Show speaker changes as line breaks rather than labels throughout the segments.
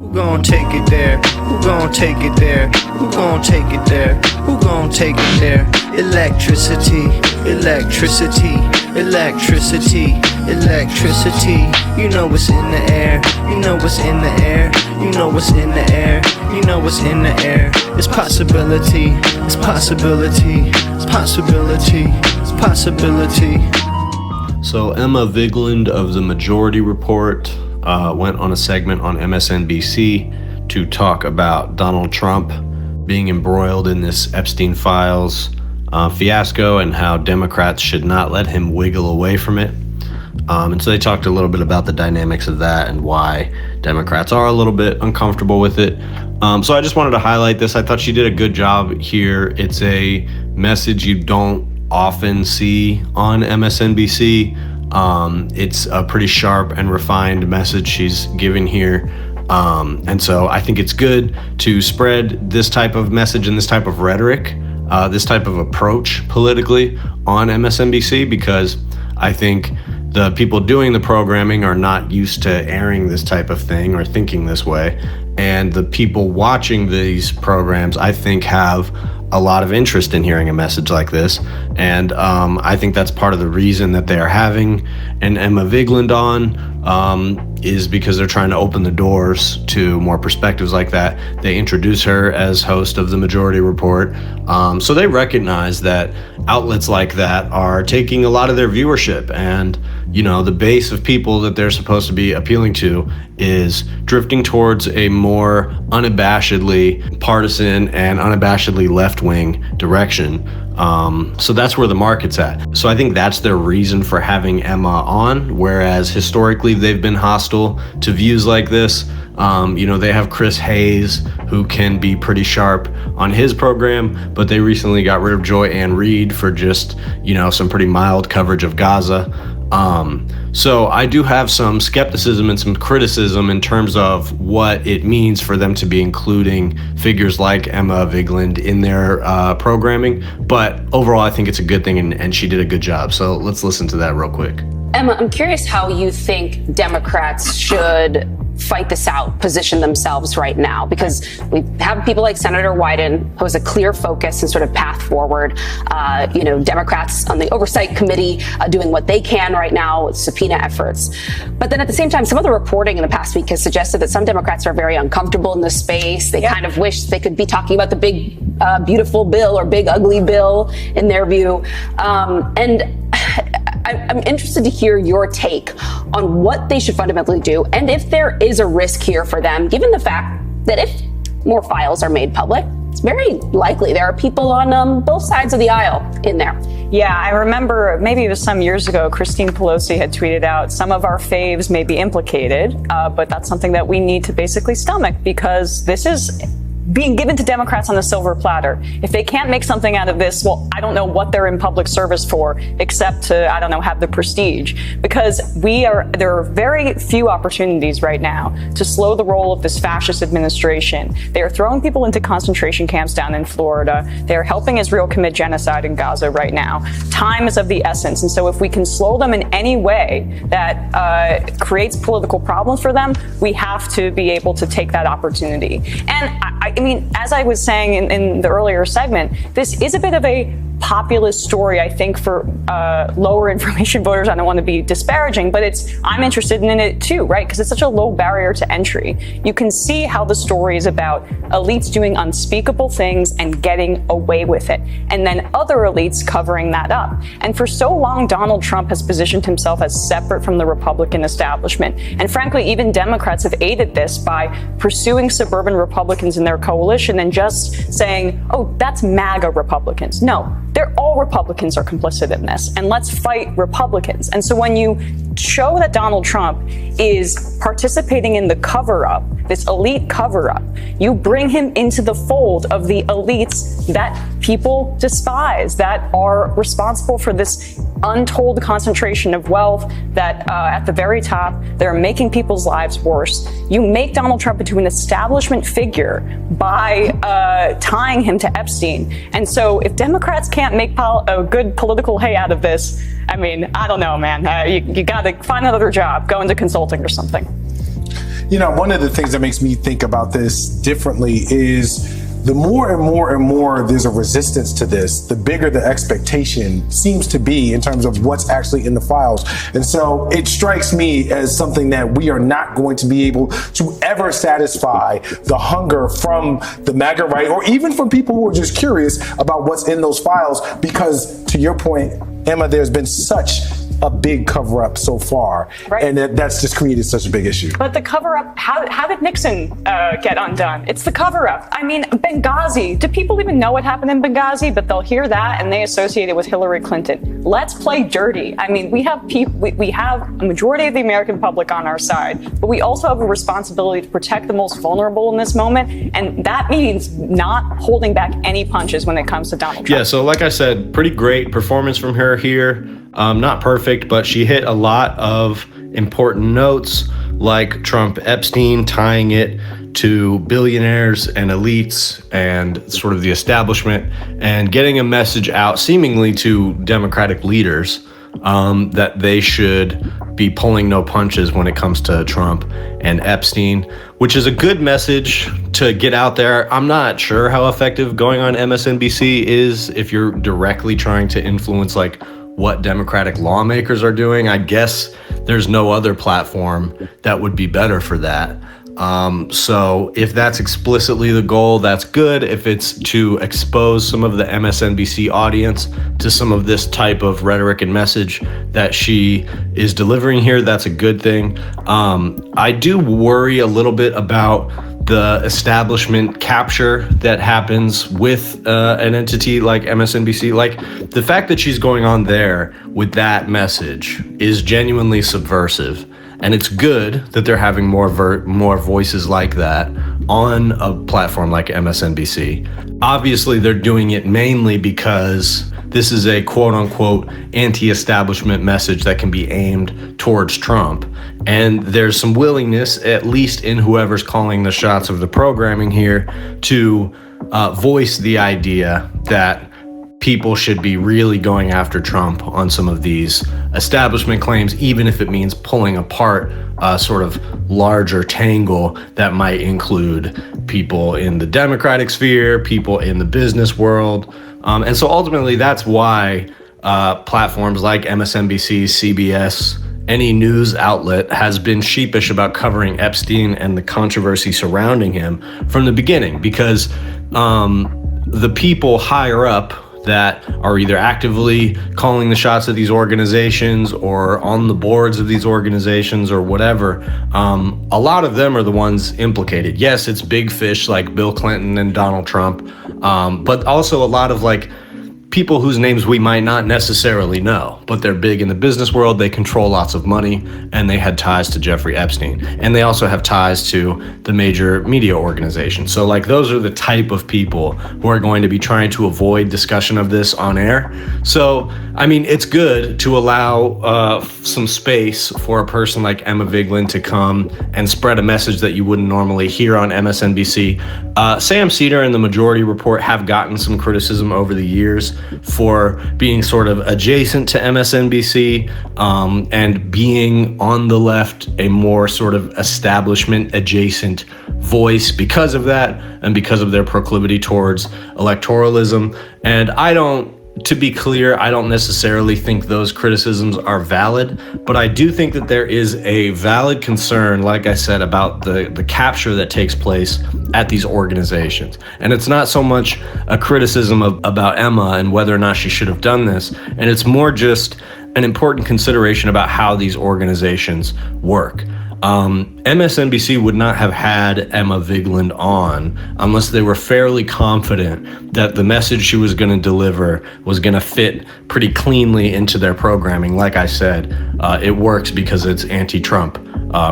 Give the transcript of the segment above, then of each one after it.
Who gon' take it there? Who gon' take it there? Who gon' take it there? Who gon' take it there? Electricity, electricity, electricity, electricity. You know what's in the air. You know what's in the air. You know what's in the air. You know what's in the air. It's possibility. It's possibility. It's possibility. It's possibility.
So Emma Vigeland of The Majority Report went on a segment on MSNBC to talk about Donald Trump being embroiled in this Epstein Files fiasco and how Democrats should not let him wiggle away from it. And so they talked a little bit about the dynamics of that and why Democrats are a little bit uncomfortable with it. So I just wanted to highlight this. I thought she did a good job here. It's a message you don't often see on MSNBC. It's a pretty sharp and refined message she's giving here. And so I think it's good to spread this type of message and this type of rhetoric, this type of approach politically on MSNBC, because I think the people doing the programming are not used to airing this type of thing or thinking this way. And the people watching these programs, I think, have a lot of interest in hearing a message like this. And I think that's part of the reason that they are having an Emma Vigeland on, is because they're trying to open the doors to more perspectives like that. They introduce her as host of The Majority Report. So they recognize that outlets like that are taking a lot of their viewership, and you know, the base of people that they're supposed to be appealing to is drifting towards a more unabashedly partisan and unabashedly left-wing direction. So that's where the market's at. So I think that's their reason for having Emma on, whereas historically they've been hostile to views like this. You know, they have Chris Hayes, who can be pretty sharp on his program, but they recently got rid of Joy Ann Reid for just, you know, some pretty mild coverage of Gaza. So I do have some skepticism and some criticism in terms of what it means for them to be including figures like Emma Vigeland in their programming. But overall, I think it's a good thing, and she did a good job. So let's listen to that real quick.
Emma, I'm curious how you think Democrats should fight this out, position themselves right now, because we have people like Senator Wyden who has a clear focus and sort of path forward. You know, Democrats on the Oversight Committee doing what they can right now with subpoena efforts. But then at the same time, some of the reporting in the past week has suggested that some Democrats are very uncomfortable in this space. They kind of wish they could be talking about the big, beautiful bill or big, ugly bill in their view. I'm interested to hear your take on what they should fundamentally do, and if there is a risk here for them, given the fact that if more files are made public, it's very likely there are people on both sides of the aisle in there.
Yeah, I remember maybe it was some years ago, Christine Pelosi had tweeted out, some of our faves may be implicated, but that's something that we need to basically stomach, because this is being given to Democrats on a silver platter. If they can't make something out of this, well, I don't know what they're in public service for, except to, I don't know, have the prestige. Because there are very few opportunities right now to slow the roll of this fascist administration. They are throwing people into concentration camps down in Florida. They are helping Israel commit genocide in Gaza right now. Time is of the essence. And so if we can slow them in any way that creates political problems for them, we have to be able to take that opportunity. And I mean, as I was saying in the earlier segment, this is a bit of a populist story, I think, for lower information voters. I don't want to be disparaging, but I'm interested in it too, right? Because it's such a low barrier to entry. You can see how the story is about elites doing unspeakable things and getting away with it, and then other elites covering that up. And for so long, Donald Trump has positioned himself as separate from the Republican establishment. And frankly, even Democrats have aided this by pursuing suburban Republicans in their coalition and just saying, oh, that's MAGA Republicans. No. All Republicans are complicit in this, and let's fight Republicans. And so when you show that Donald Trump is participating in the cover-up, this elite cover-up, you bring him into the fold of the elites that people despise, that are responsible for this untold concentration of wealth that at the very top, they're making people's lives worse. You make Donald Trump into an establishment figure by tying him to Epstein. And so if Democrats can't make a good political hay out of this, I mean, I don't know, man. You got to find another job, go into consulting or something.
one of the things that makes me think about this differently is the more and more and more there's a resistance to this, the bigger the expectation seems to be in terms of what's actually in the files. And so it strikes me as something that we are not going to be able to ever satisfy the hunger from the MAGA right, or even from people who are just curious about what's in those files, because to your point, Emma, there's been such a big cover-up so far, right. And that's just created such a big issue.
But the cover-up, how did Nixon get undone? It's the cover-up. I mean, Benghazi, do people even know what happened in Benghazi? But they'll hear that and they associate it with Hillary Clinton. Let's play dirty. I mean, we have a majority of the American public on our side, but we also have a responsibility to protect the most vulnerable in this moment, and that means not holding back any punches when it comes to Donald Trump.
Yeah, so like I said, pretty great performance from her here. Not perfect, but she hit a lot of important notes, like Trump Epstein, tying it to billionaires and elites and sort of the establishment, and getting a message out seemingly to Democratic leaders that they should be pulling no punches when it comes to Trump and Epstein, which is a good message to get out there. I'm not sure how effective going on MSNBC is if you're directly trying to influence like what Democratic lawmakers are doing. I guess there's no other platform that would be better for that. So if that's explicitly the goal, that's good. If it's to expose some of the MSNBC audience to some of this type of rhetoric and message that she is delivering here, that's a good thing. I do worry a little bit about the establishment capture that happens with an entity like MSNBC. Like, the fact that she's going on there with that message is genuinely subversive. And it's good that they're having more voices like that on a platform like MSNBC. Obviously, they're doing it mainly because this is a quote-unquote anti-establishment message that can be aimed towards Trump. And there's some willingness, at least in whoever's calling the shots of the programming here, to voice the idea that people should be really going after Trump on some of these establishment claims, even if it means pulling apart a sort of larger tangle that might include people in the Democratic sphere, people in the business world. And so ultimately, that's why platforms like MSNBC, CBS, any news outlet has been sheepish about covering Epstein and the controversy surrounding him from the beginning, because the people higher up that are either actively calling the shots of these organizations or on the boards of these organizations or whatever, a lot of them are the ones implicated. Yes, it's big fish like Bill Clinton and Donald Trump, but also a lot of like people whose names we might not necessarily know, but they're big in the business world, they control lots of money, and they had ties to Jeffrey Epstein. And they also have ties to the major media organizations. So like, those are the type of people who are going to be trying to avoid discussion of this on air. So, I mean, it's good to allow some space for a person like Emma Vigeland to come and spread a message that you wouldn't normally hear on MSNBC. Sam Cedar and the Majority Report have gotten some criticism over the years for being sort of adjacent to MSNBC and being on the left, a more sort of establishment adjacent voice because of that and because of their proclivity towards electoralism. And to be clear, I don't necessarily think those criticisms are valid, but I do think that there is a valid concern, like I said, about the capture that takes place at these organizations. And it's not so much a criticism about Emma and whether or not she should have done this, and it's more just an important consideration about how these organizations work. MSNBC would not have had Emma Vigeland on unless they were fairly confident that the message she was going to deliver was going to fit pretty cleanly into their programming. Like I said, it works because it's anti-Trump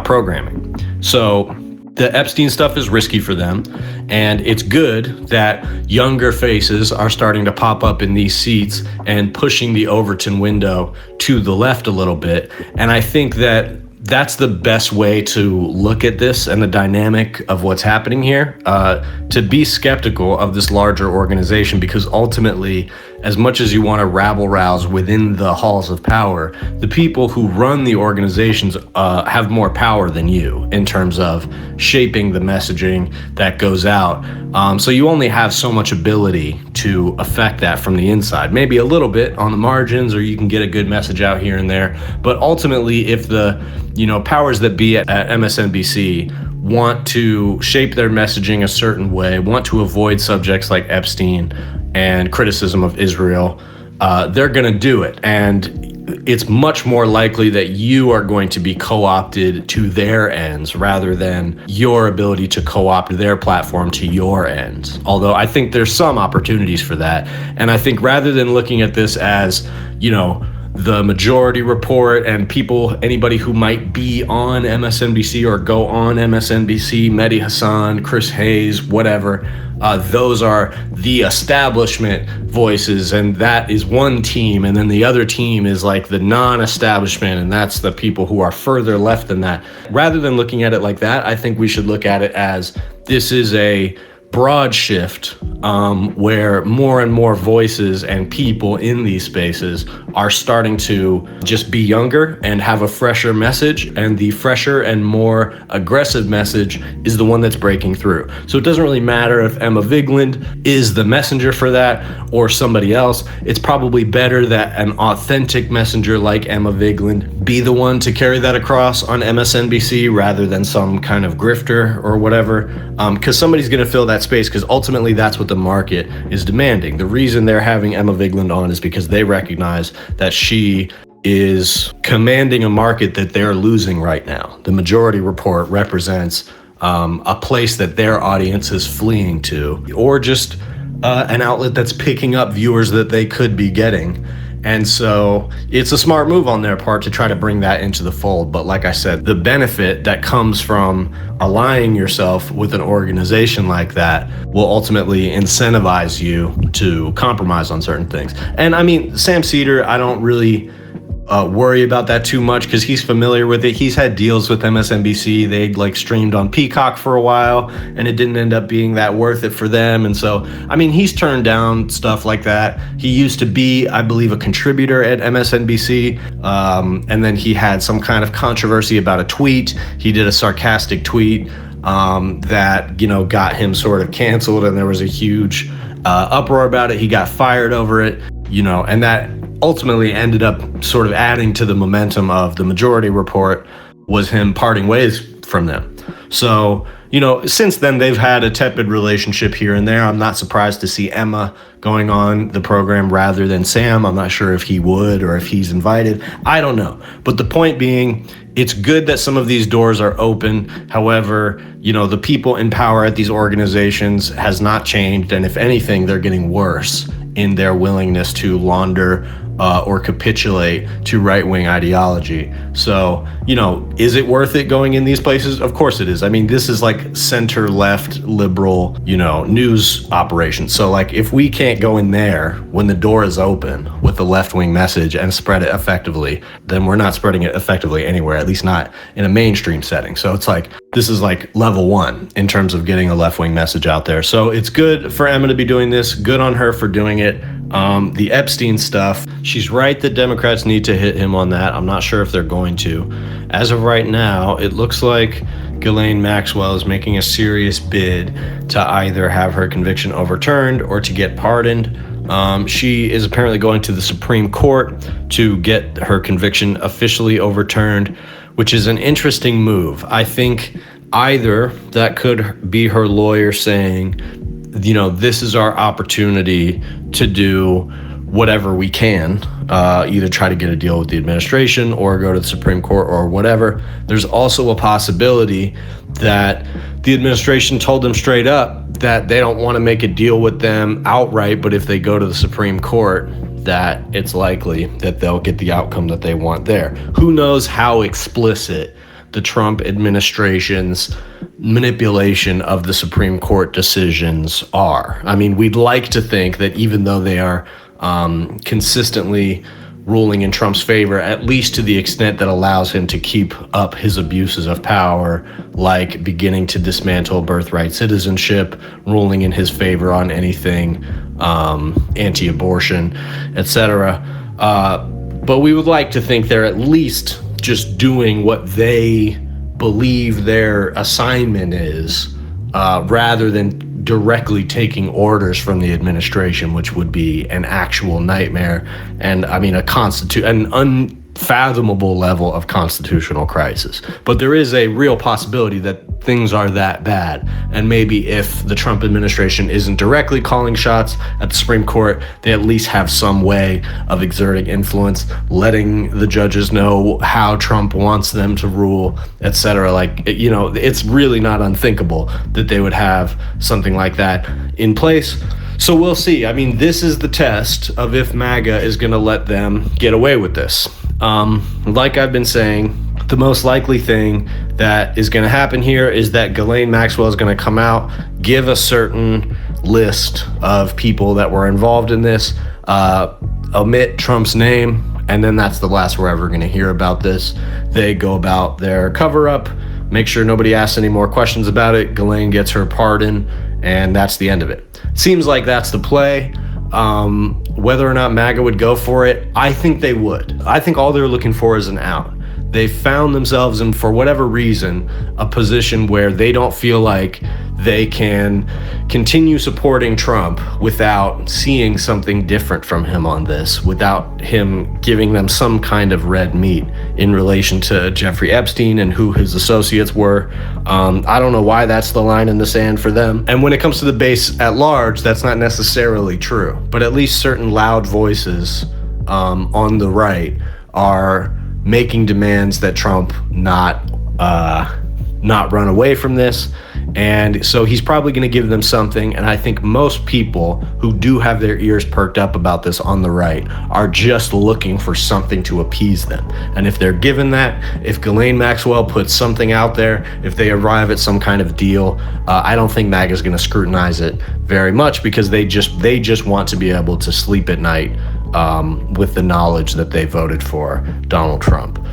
programming. So the Epstein stuff is risky for them, and it's good that younger faces are starting to pop up in these seats and pushing the Overton window to the left a little bit. And I think that that's the best way to look at this and the dynamic of what's happening here, to be skeptical of this larger organization, because ultimately as much as you want to rabble rouse within the halls of power, the people who run the organizations have more power than you in terms of shaping the messaging that goes out. So you only have so much ability to affect that from the inside. Maybe a little bit on the margins, or you can get a good message out here and there. But ultimately, if the powers that be at MSNBC want to shape their messaging a certain way, want to avoid subjects like Epstein and criticism of Israel, they're going to do it. And it's much more likely that you are going to be co-opted to their ends rather than your ability to co-opt their platform to your ends. Although I think there's some opportunities for that. And I think rather than looking at this as, the Majority Report and anybody who might be on MSNBC or go on MSNBC, Mehdi Hassan, Chris Hayes, whatever, those are the establishment voices, and that is one team, and then the other team is like the non-establishment, and that's the people who are further left than that. Rather than looking at it like that, I think we should look at it as this is a broad shift where more and more voices and people in these spaces are starting to just be younger and have a fresher message, and the fresher and more aggressive message is the one that's breaking through. So it doesn't really matter if Emma Vigeland is the messenger for that or somebody else. It's probably better that an authentic messenger like Emma Vigeland be the one to carry that across on MSNBC rather than some kind of grifter or whatever, because somebody's going to fill that space, because ultimately that's what the market is demanding. The reason they're having Emma Vigeland on is because they recognize that she is commanding a market that they're losing right now. The Majority Report represents a place that their audience is fleeing to, or just an outlet that's picking up viewers that they could be getting. And so it's a smart move on their part to try to bring that into the fold. But like I said, the benefit that comes from aligning yourself with an organization like that will ultimately incentivize you to compromise on certain things. And I mean, Sam Cedar, I don't really worry about that too much because he's familiar with it. He's had deals with MSNBC. They streamed on Peacock for a while, and it didn't end up being that worth it for them. And so, I mean, he's turned down stuff like that. He used to be, I believe, a contributor at MSNBC, and then he had some kind of controversy about a tweet. He did a sarcastic tweet that, got him sort of canceled, and there was a huge uproar about it. He got fired over it, and that ultimately ended up sort of adding to the momentum of the Majority Report, was him parting ways from them. So, since then they've had a tepid relationship here and there. I'm not surprised to see Emma going on the program rather than Sam. I'm not sure if he would or if he's invited. I don't know. But the point being, it's good that some of these doors are open. However, the people in power at these organizations has not changed. And if anything, they're getting worse in their willingness to launder or capitulate to right-wing ideology. So, is it worth it going in these places? Of course it is. I mean, this is like center-left liberal, news operation. So if we can't go in there when the door is open with the left-wing message and spread it effectively, then we're not spreading it effectively anywhere, at least not in a mainstream setting. So it's this is level one in terms of getting a left-wing message out there. So it's good for Emma to be doing this. Good on her for doing it. The Epstein stuff, she's right that Democrats need to hit him on that. I'm not sure if they're going to. As of right now, it looks like Ghislaine Maxwell is making a serious bid to either have her conviction overturned or to get pardoned. She is apparently going to the Supreme Court to get her conviction officially overturned, which is an interesting move. I think either that could be her lawyer saying, this is our opportunity to do whatever we can, either try to get a deal with the administration or go to the Supreme Court or whatever. There's also a possibility that the administration told them straight up that they don't want to make a deal with them outright, but if they go to the Supreme Court, that it's likely that they'll get the outcome that they want there. Who knows how explicit the Trump administration's manipulation of the Supreme Court decisions are. I mean, we'd like to think that even though they are consistently ruling in Trump's favor, at least to the extent that allows him to keep up his abuses of power, like beginning to dismantle birthright citizenship, ruling in his favor on anything anti-abortion, etc. But we would like to think they're at least just doing what they believe their assignment is, rather than directly taking orders from the administration, which would be an actual nightmare, and I mean an unfathomable level of constitutional crisis. But there is a real possibility that things are that bad, and maybe if the Trump administration isn't directly calling shots at the Supreme Court, they at least have some way of exerting influence, letting the judges know how Trump wants them to rule, etc. Like, you know, it's really not unthinkable that they would have something like that in place. So we'll see. I mean, this is the test of if MAGA is going to let them get away with this. Like I've been saying, the most likely thing that is going to happen here is that Ghislaine Maxwell is going to come out, give a certain list of people that were involved in this, omit Trump's name, and then that's the last we're ever going to hear about this. They go about their cover-up, make sure nobody asks any more questions about it. Ghislaine gets her pardon, and that's the end of it. Seems like that's the play. Whether or not MAGA would go for it, I think they would. I think all they're looking for is an out. They found themselves in, for whatever reason, a position where they don't feel like they can continue supporting Trump without seeing something different from him on this, without him giving them some kind of red meat in relation to Jeffrey Epstein and who his associates were. I don't know why that's the line in the sand for them. And when it comes to the base at large, that's not necessarily true. But at least certain loud voices on the right are making demands that Trump not run away from this. And so he's probably going to give them something. And I think most people who do have their ears perked up about this on the right are just looking for something to appease them. And if they're given that, if Ghislaine Maxwell puts something out there, if they arrive at some kind of deal, I don't think MAGA is going to scrutinize it very much, because they just want to be able to sleep at night with the knowledge that they voted for Donald Trump.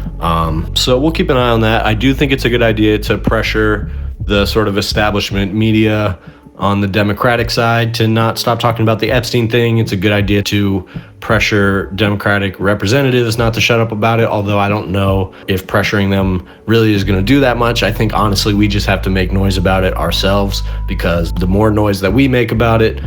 So we'll keep an eye on that. I do think it's a good idea to pressure the sort of establishment media on the Democratic side to not stop talking about the Epstein thing. It's a good idea to pressure Democratic representatives not to shut up about it, although I don't know if pressuring them really is going to do that much. I think honestly we just have to make noise about it ourselves, because the more noise that we make about it,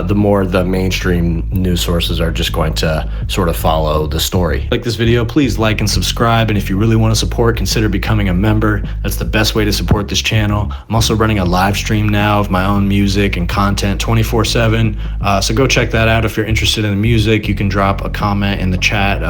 the more the mainstream news sources are just going to sort of follow the story. Like this video, please like and subscribe, and if you really want to support, consider becoming a member. That's the best way to support this channel. I'm also running a live stream now of my own music and content 24/7, so go check that out if you're interested in the music. You can drop a comment in the chat,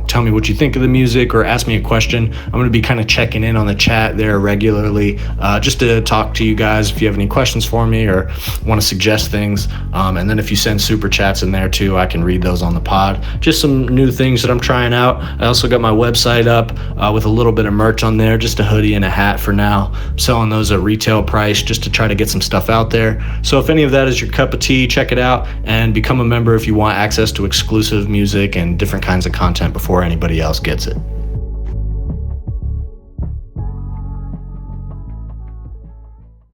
tell me what you think of the music or ask me a question. I'm going to be kind of checking in on the chat there regularly, just to talk to you guys if you have any questions for me or want to suggest things. And then if you send super chats in there too, I can read those on the pod. Just some new things that I'm trying out. I also got my website up with a little bit of merch on there, just a hoodie and a hat for now. I'm selling those at retail price just to try to get some stuff out there. So if any of that is your cup of tea, check it out and become a member if you want access to exclusive music and different kinds of content before anybody else gets it.